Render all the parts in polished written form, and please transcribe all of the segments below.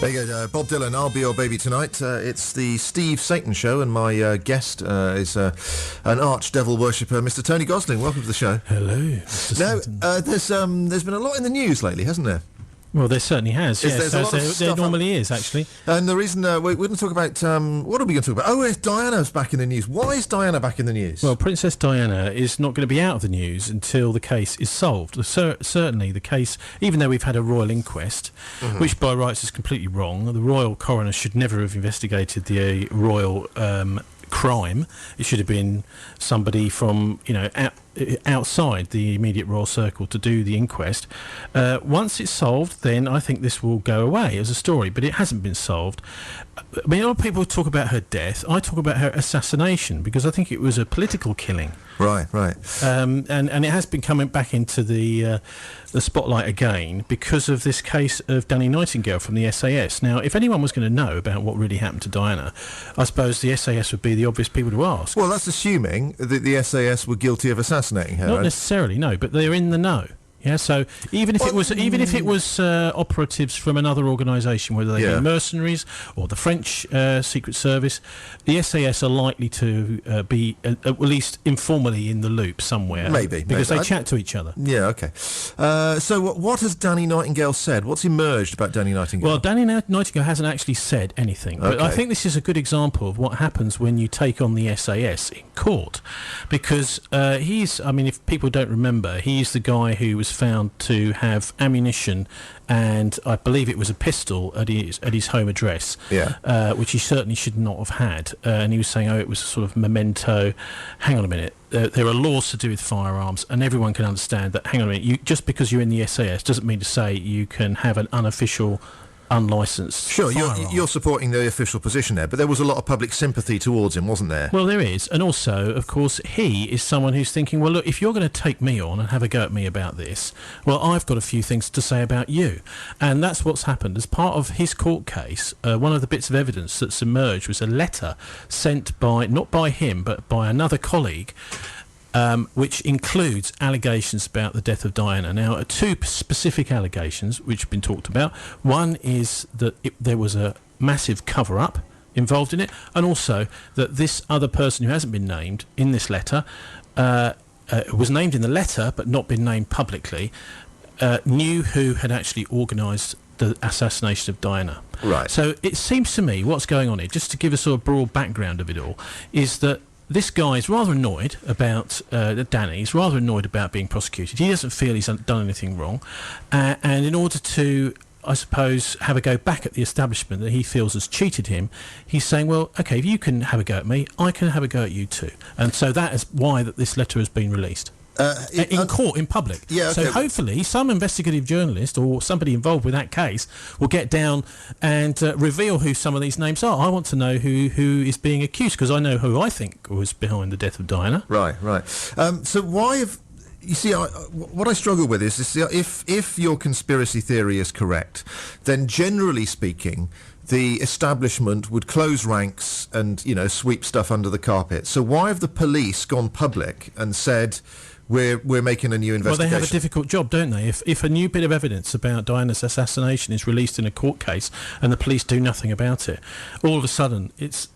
There you go, Bob Dylan, I'll Be Your Baby Tonight. It's the Steve Satan Show, and my guest is an archdevil worshipper, Mr. Tony Gosling. Welcome to the show. Hello, Mr. Satan. There's been a lot in the news lately, hasn't there? Well, there certainly has, yes. There normally is, actually. And the reason we're going to talk about... what are we going to talk about? Oh, yes, Diana's back in the news. Why is Diana back in the news? Well, Princess Diana is not going to be out of the news until the case is solved. Certainly the case, even though we've had a royal inquest, which by rights is completely wrong, the royal coroner should never have investigated the royal crime. It should have been somebody from, outside the immediate royal circle to do the inquest. Once it's solved, then I think this will go away as a story, but it hasn't been solved. I mean, a lot of people talk about her death. I talk about her assassination because I think it was a political killing. Right. And it has been coming back into the spotlight again because of this case of Danny Nightingale from the SAS. Now, if anyone was going to know about what really happened to Diana, I suppose the SAS would be the obvious people to ask. Well, that's assuming that the SAS were guilty of assassinating her. Not necessarily, no, but they're in the know. Yeah, so even if it was operatives from another organisation, whether they be mercenaries or the French Secret Service, the SAS are likely to be at least informally in the loop somewhere. Maybe because they chat to each other. Yeah, okay. So what has Danny Nightingale said? What's emerged about Danny Nightingale? Well, Danny Nightingale hasn't actually said anything, but I think this is a good example of what happens when you take on the SAS in court, because if people don't remember, he's the guy who was found to have ammunition and I believe it was a pistol at his home address, which he certainly should not have had. And he was saying, it was a sort of memento. Hang on a minute. There are laws to do with firearms, and everyone can understand that. Hang on a minute. Just because you're in the SAS doesn't mean to say you can have an unofficial, unlicensed firearm. You're supporting the official position there, but there was a lot of public sympathy towards him, wasn't there? Well, there is, and also, of course, he is someone who's thinking, well, look, if you're going to take me on and have a go at me about this, well, I've got a few things to say about you. And that's what's happened. As part of his court case, one of the bits of evidence that's emerged was a letter sent by, not by him, but by another colleague, which includes allegations about the death of Diana. Now, two specific allegations which have been talked about. One is that there was a massive cover-up involved in it, and also that this other person who hasn't been named in this letter, was named in the letter but not been named publicly, knew who had actually organised the assassination of Diana. Right. So it seems to me what's going on here, just to give a sort of broad background of it all, is that this guy is rather annoyed about Danny. He's rather annoyed about being prosecuted. He doesn't feel he's done anything wrong, and in order to, I suppose, have a go back at the establishment that he feels has cheated him, he's saying, well, okay, if you can have a go at me, I can have a go at you too. And so that is why that this letter has been released. In court, in public. Yeah, okay. So hopefully some investigative journalist or somebody involved with that case will get down and reveal who some of these names are. I want to know who is being accused, because I know who I think was behind the death of Diana. Right. So why have... You see, what I struggle with is if your conspiracy theory is correct, then generally speaking, the establishment would close ranks and, sweep stuff under the carpet. So why have the police gone public and said... We're making a new investigation? Well, they have a difficult job, don't they? If a new bit of evidence about Diana's assassination is released in a court case and the police do nothing about it, all of a sudden it's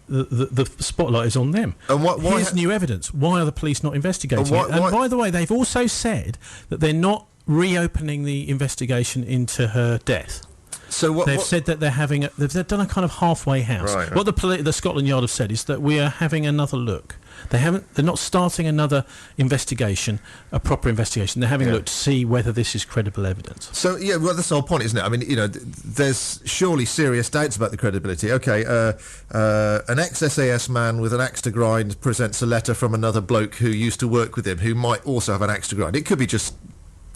the spotlight is on them. And here's new evidence. Why are the police not investigating it? And by the way, they've also said that they're not reopening the investigation into her death. So they've said that they've done a kind of halfway house. Right. What the Scotland Yard have said is that we are having another look. They're not starting another investigation, a proper investigation. They're having a look to see whether this is credible evidence. So, that's the whole point, isn't it? I mean, there's surely serious doubts about the credibility. Okay, an ex-SAS man with an axe to grind presents a letter from another bloke who used to work with him, who might also have an axe to grind. It could be just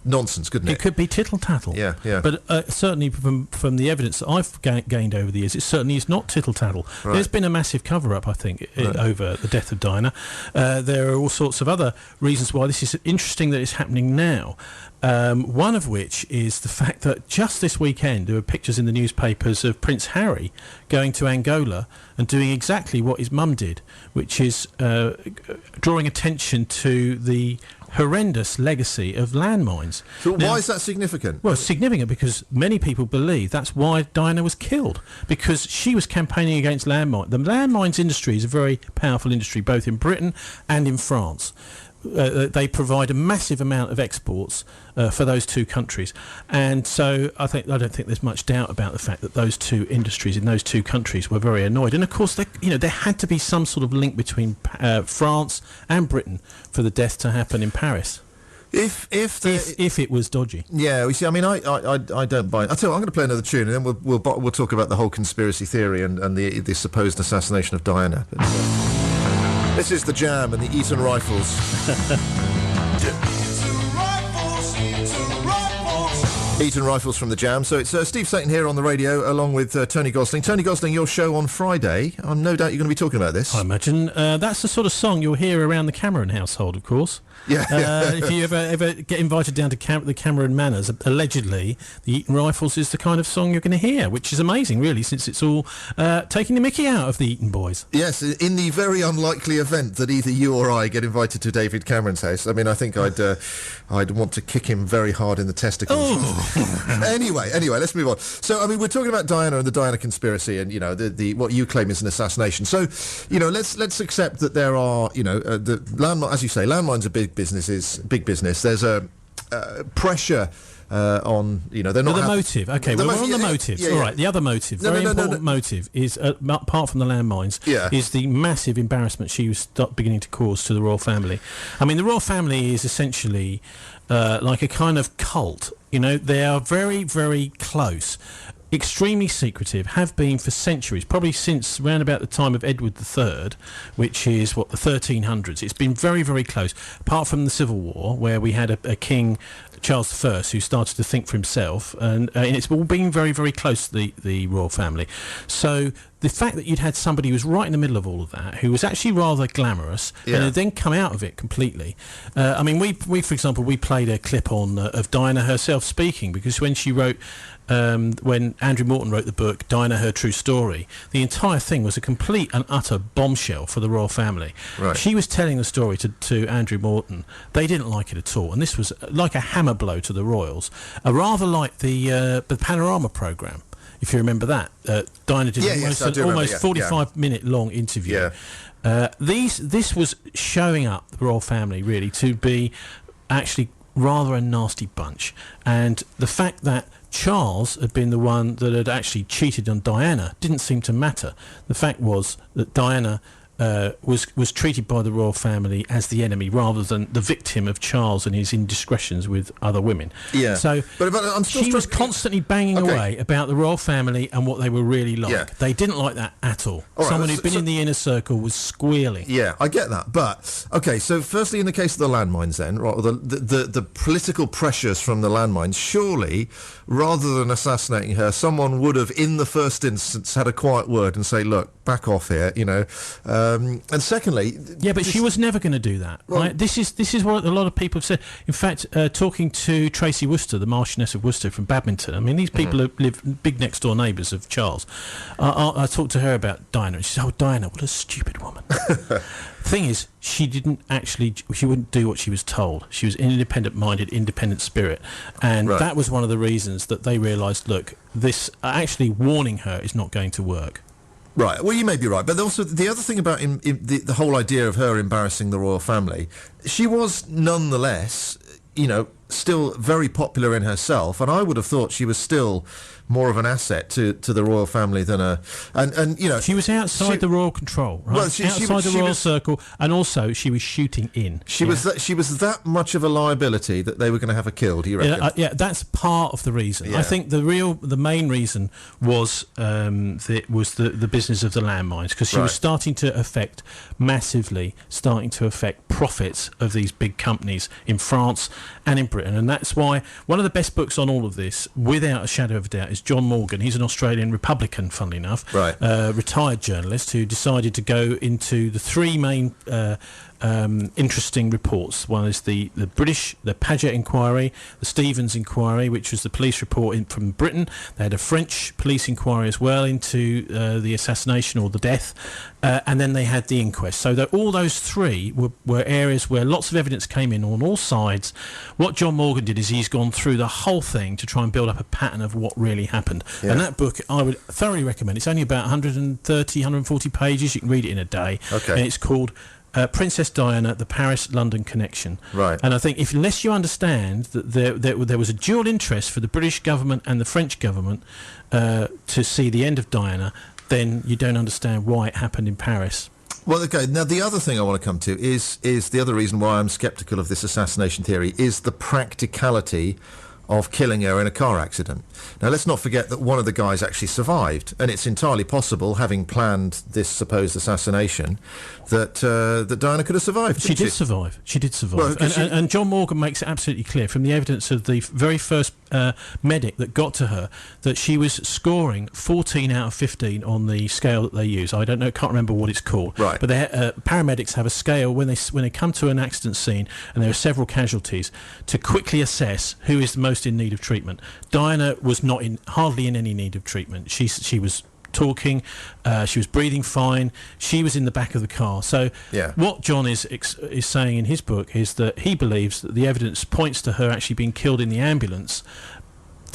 nonsense, couldn't it? It could be tittle-tattle. Yeah. But certainly from the evidence that I've gained over the years, it certainly is not tittle-tattle. Right. There's been a massive cover-up, I think, over the death of Diana. There are all sorts of other reasons why this is interesting that it's happening now. One of which is the fact that just this weekend there were pictures in the newspapers of Prince Harry going to Angola and doing exactly what his mum did, which is drawing attention to the horrendous legacy of landmines. So why is that significant? Well, it's significant because many people believe that's why Diana was killed, because she was campaigning against landmines. The landmines industry is a very powerful industry, both in Britain and in France. They provide a massive amount of exports for those two countries, and so I don't think there's much doubt about the fact that those two industries in those two countries were very annoyed. And of course, there had to be some sort of link between France and Britain for the death to happen in Paris. If it was dodgy. Yeah, we see. I mean, I don't buy it. I tell you what, I'm going to play another tune, and then we'll talk about the whole conspiracy theory and the supposed assassination of Diana. But, this is the Jam and the Eton Rifles. Eton Rifles from the Jam. So it's Steve Satan here on the radio, along with Tony Gosling. Tony Gosling, your show on Friday. I'm no doubt you're going to be talking about this. I imagine that's the sort of song you'll hear around the Cameron household, of course. Yeah. If you ever get invited down to the Cameron Manors, allegedly the Eton Rifles is the kind of song you're going to hear, which is amazing, really, since it's all taking the mickey out of the Eton boys. Yes, in the very unlikely event that either you or I get invited to David Cameron's house, I mean, I think I'd want to kick him very hard in the testicles. Oh. Anyway, let's move on. So, I mean, we're talking about Diana and the Diana conspiracy, and the what you claim is an assassination. So, let's accept that there are, as you say, landmines are big business. There's a pressure on, they're not... The motive. Okay, we're on the motives. All right, the other motive, very important motive, is, apart from the landmines, is the massive embarrassment she was beginning to cause to the royal family. I mean, the royal family is essentially like a kind of cult. They are very, very close. Extremely secretive, have been for centuries, probably since around about the time of Edward III, which is, the 1300s. It's been very, very close, apart from the Civil War, where we had a king, Charles I, who started to think for himself, and it's all been very, very close to the royal family. So the fact that you'd had somebody who was right in the middle of all of that, who was actually rather glamorous, and had then come out of it completely. I mean, we for example, we played a clip of Diana herself speaking, because when she wrote... when Andrew Morton wrote the book Diana, Her True Story, the entire thing was a complete and utter bombshell for the royal family. Right. She was telling the story to Andrew Morton. They didn't like it at all, and this was like a hammer blow to the royals, rather like the Panorama programme, if you remember that. Diana did almost 45-minute long interview. This was showing up the royal family, really, to be actually rather a nasty bunch, and the fact that Charles had been the one that had actually cheated on Diana didn't seem to matter. The fact was that Diana was treated by the royal family as the enemy rather than the victim of Charles and his indiscretions with other women. Yeah. So but I'm still she was constantly banging away about the royal family and what they were really like. Yeah. They didn't like that at all. Someone who'd been in the inner circle was squealing. Yeah, I get that. But, okay, so firstly in the case of the landmines then, right, the political pressures from the landmines, surely, rather than assassinating her, someone would have, in the first instance, had a quiet word and say, look, back off here, and secondly... Yeah, but she was never going to do that, right? This is what a lot of people have said. In fact, talking to Tracy Worcester, the Marchioness of Worcester from Badminton, I mean, these people live big next-door neighbours of Charles. I talked to her about Diana, and she said, oh, Diana, what a stupid woman. Thing is, she wouldn't do what she was told. She was an independent-minded, independent spirit, and that was one of the reasons that they realised, look, this actually warning her is not going to work. Right, well, you may be right, but also the other thing about the whole idea of her embarrassing the royal family, she was nonetheless, still very popular in herself, and I would have thought she was still more of an asset to the royal family than she was outside the royal control, right? Well, outside the royal circle, and also she was shooting in. She was that much of a liability that they were going to have her killed. Do you reckon? Yeah, that's part of the reason. Yeah. I think the main reason was the business of the landmines, because she was starting to affect profits of these big companies in France and in Britain, and that's why one of the best books on all of this, without a shadow of a doubt, is John Morgan. He's an Australian Republican, funnily enough, retired journalist who decided to go into the three main interesting reports. One is the British, the Paget inquiry, the Stevens inquiry, which was the police report from Britain. They had a French police inquiry as well into the assassination or the death, and then they had the inquest. So all those three were areas where lots of evidence came in on all sides. What John Morgan did is he's gone through the whole thing to try and build up a pattern of what really happened. Yeah. And that book I would thoroughly recommend. It's only about 130, 140 pages. You can read it in a day. Okay. And it's called Princess Diana, the Paris-London Connection. Right. And I think unless you understand that there was a dual interest for the British government and the French government to see the end of Diana, then you don't understand why it happened in Paris. Well, okay. Now, the other thing I want to come to is the other reason why I'm sceptical of this assassination theory is the practicality of killing her in a car accident. Now, let's not forget that one of the guys actually survived, and it's entirely possible, having planned this supposed assassination, that Diana could have survived. She did survive. She did survive. Well, and John Morgan makes it absolutely clear from the evidence of the very first medic that got to her that she was scoring 14 out of 15 on the scale that they use. I don't know, can't remember what it's called. Right. But paramedics have a scale when they come to an accident scene and there are several casualties to quickly assess who is the most in need of treatment. Diana was hardly in any need of treatment. She was talking, she was breathing fine, she was in the back of the car. So what John is saying in his book is that he believes that the evidence points to her actually being killed in the ambulance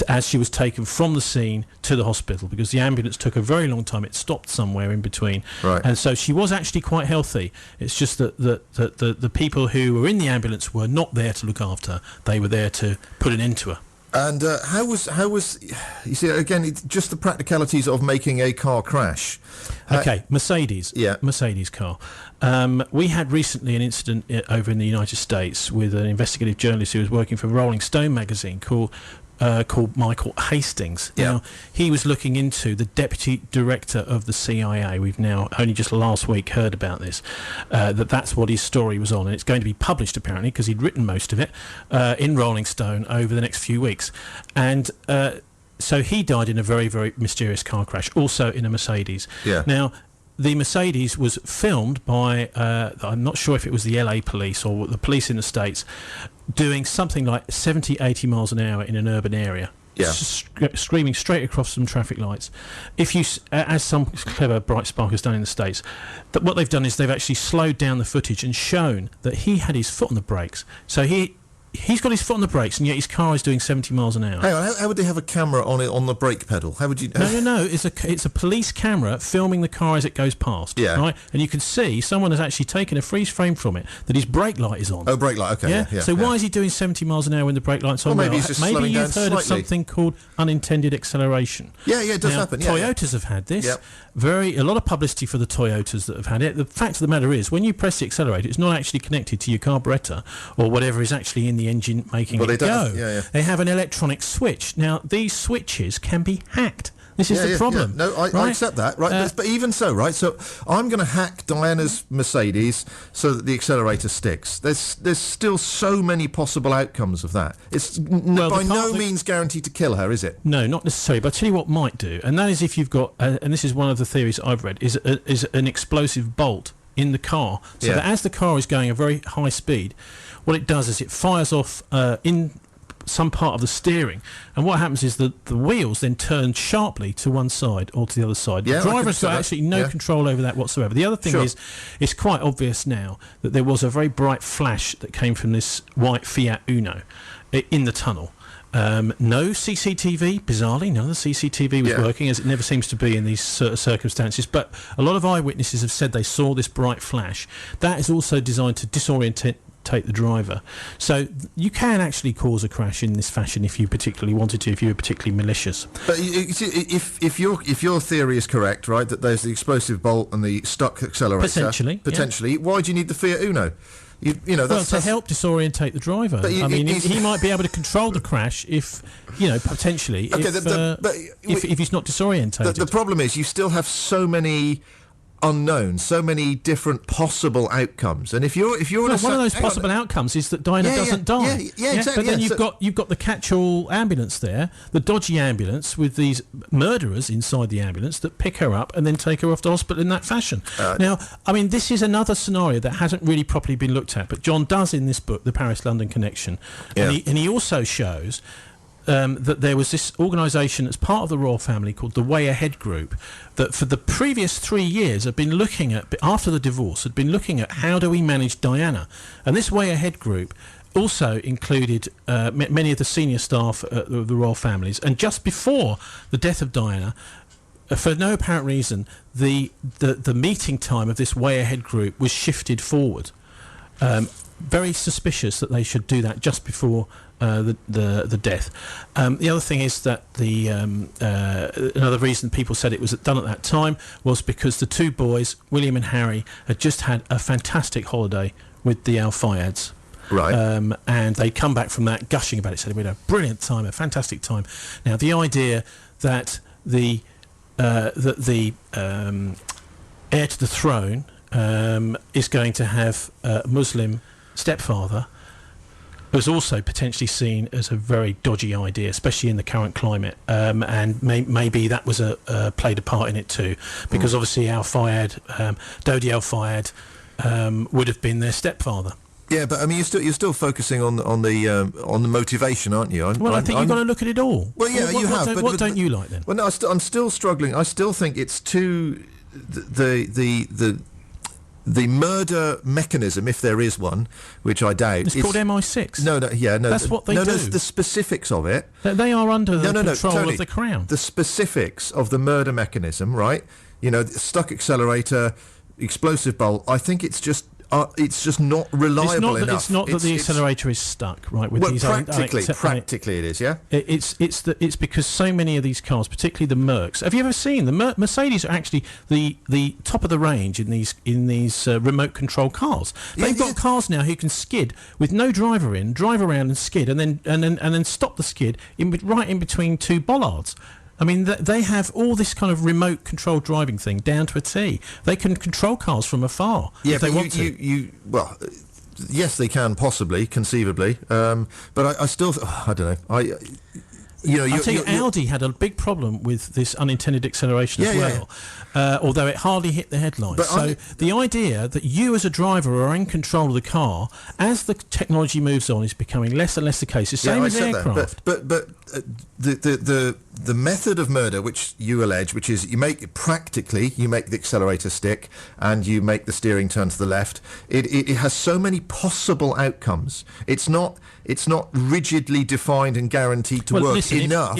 as she was taken from the scene to the hospital, because the ambulance took a very long time. It stopped somewhere in between. Right. And so she was actually quite healthy. It's just that the people who were in the ambulance were not there to look after her. They were there to put an end to her. And how was you see, again, it's just the practicalities of making a car crash. Okay, Mercedes. Yeah. Mercedes car. We had recently an incident over in the United States with an investigative journalist who was working for Rolling Stone magazine called Michael Hastings. Yeah. Now, he was looking into the deputy director of the CIA. We've now only just last week heard about this, that's what his story was on, and it's going to be published apparently because he'd written most of it in Rolling Stone over the next few weeks. And so he died in a very, very mysterious car crash, also in a Mercedes. Yeah. Now, the Mercedes was filmed by, I'm not sure if it was the LA police or the police in the States, doing something like 70, 80 miles an hour in an urban area. Yeah. Screaming straight across some traffic lights. If you, as some clever bright spark has done in the States, that what they've done is they've actually slowed down the footage and shown that he had his foot on the brakes. So he's got his foot on the brakes, and yet his car is doing 70 miles an hour. Hang on, how would they have a camera on it on the brake pedal? How would you? No. It's a police camera filming the car as it goes past. Yeah. Right, and you can see someone has actually taken a freeze frame from it that his brake light is on. Oh, brake light. Okay. Yeah. So why is he doing 70 miles an hour when the brake light's on? Well, maybe he's just slowing you've down heard slightly. of something called unintended acceleration. Yeah, it does happen. Yeah, Toyotas have had this. Yep. A lot of publicity for the Toyotas that have had it. The fact of the matter is, when you press the accelerator, it's not actually connected to your carburettor or whatever is actually in the engine making it go. They have an electronic switch. Now, these switches can be hacked. This is the problem. Yeah. No, I accept that. Right, but even so, right. So I'm going to hack Diana's Mercedes so that the accelerator sticks. There's still so many possible outcomes of that. It's by no means guaranteed to kill her, is it? No, not necessarily. But I'll tell you what might do, and that is if you've got, and this is one of the theories I've read, is an explosive bolt in the car, so that as the car is going at a very high speed, what it does is it fires off in some part of the steering, and what happens is that the wheels then turn sharply to one side or to the other side. The driver's got actually no control over that whatsoever. The other thing is, it's quite obvious now that there was a very bright flash that came from this white Fiat Uno in the tunnel. No CCTV, bizarrely, none of the CCTV was working, as it never seems to be in these sort of circumstances, but a lot of eyewitnesses have said they saw this bright flash. That is also designed to disorientate the driver. So you can actually cause a crash in this fashion if you particularly wanted to, if you were particularly malicious. But if your theory is correct, right, that there's the explosive bolt and the stuck accelerator, potentially, why do you need the Fiat Uno? That's to help disorientate the driver. He might be able to control the crash if, potentially, if he's not disorientated. The problem is you still have so many unknowns, so many different possible outcomes. And if you're one of those possible outcomes is that Diana doesn't die. Yeah, exactly. But then you've got the catch-all ambulance there, the dodgy ambulance with these murderers inside the ambulance that pick her up and then take her off to hospital in that fashion. Now, I mean, this is another scenario that hasn't really properly been looked at, but John does in this book, The Paris-London Connection, and he also shows that there was this organisation as part of the royal family called the Way Ahead Group that for the previous 3 years had been looking at, after the divorce, had been looking at how do we manage Diana. And this Way Ahead Group also included many of the senior staff at the royal families. And just before the death of Diana, for no apparent reason, the meeting time of this Way Ahead Group was shifted forward. Very suspicious that they should do that just before the death. The other thing is that another reason people said it was done at that time was because the two boys, William and Harry, had just had a fantastic holiday with the Al Fayeds. Right. And they'd come back from that gushing about it, said we had a brilliant time, a fantastic time. Now, the idea that the heir to the throne is going to have a Muslim stepfather was also potentially seen as a very dodgy idea, especially in the current climate, and maybe that was played a part in it too, because obviously Al Fayed, Dodi Al Fayed, would have been their stepfather. Yeah, but I mean, you're still focusing on the motivation, aren't you? I think you've got to look at it all. Well, yeah, you have. What don't you like then? Well, no, I'm still struggling. I still think it's too the murder mechanism, if there is one, which I doubt. It's called MI6. No. That's what they do. No, the specifics of it. They are under the control Tony, of the Crown. The specifics of the murder mechanism, right? You know, stuck accelerator, explosive bolt. I think it's just not reliable enough. It's not that the accelerator is stuck, right? With these practically it is, yeah. It's because so many of these cars, particularly the Mercs. Have you ever seen the Mercedes? Are actually the top of the range in these remote control cars. They've got cars now who can skid with no driver in, drive around and skid, and then stop the skid right in between two bollards. I mean, they have all this kind of remote control driving thing down to a T. They can control cars from afar if they want to. Well, yes, they can possibly, conceivably, but I still, I don't know. I tell you, Audi had a big problem with this unintended acceleration as well, although it hardly hit the headlines. But so the idea that you as a driver are in control of the car, as the technology moves on, is becoming less and less the case. It's the same as aircraft. But the method of murder, which you allege, which is you make the accelerator stick and you make the steering turn to the left. It has so many possible outcomes. It's not rigidly defined and guaranteed to work enough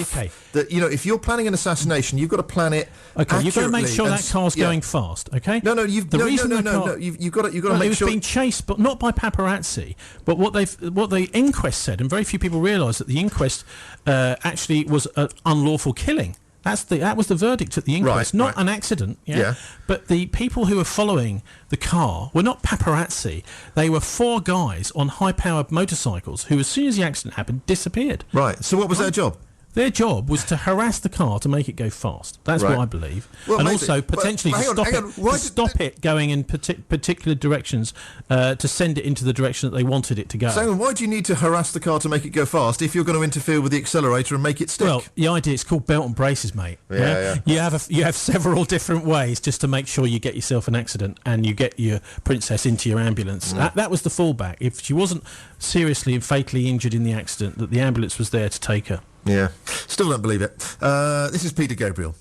that, you know, if you're planning an assassination, you've got to plan it accurately. You've got to make sure that car's going fast. Okay. No. You've got to make sure it was being chased, but not by paparazzi. But what the inquest said, and very few people realise that the inquest actually was an unlawful killing. That was the verdict at the inquest, not an accident. Yeah? But the people who were following the car were not paparazzi. They were four guys on high-powered motorcycles who, as soon as the accident happened, disappeared. Right. So what was their job? Their job was to harass the car to make it go fast. That's what I believe. Well, and also potentially to stop it going in particular directions, to send it into the direction that they wanted it to go. So why do you need to harass the car to make it go fast if you're going to interfere with the accelerator and make it stick? Well, the idea, it's called belt and braces, mate. Yeah. You have several different ways just to make sure you get yourself an accident and you get your princess into your ambulance. That was the fallback. If she wasn't seriously and fatally injured in the accident, that the ambulance was there to take her. Yeah, still don't believe it. This is Peter Gabriel.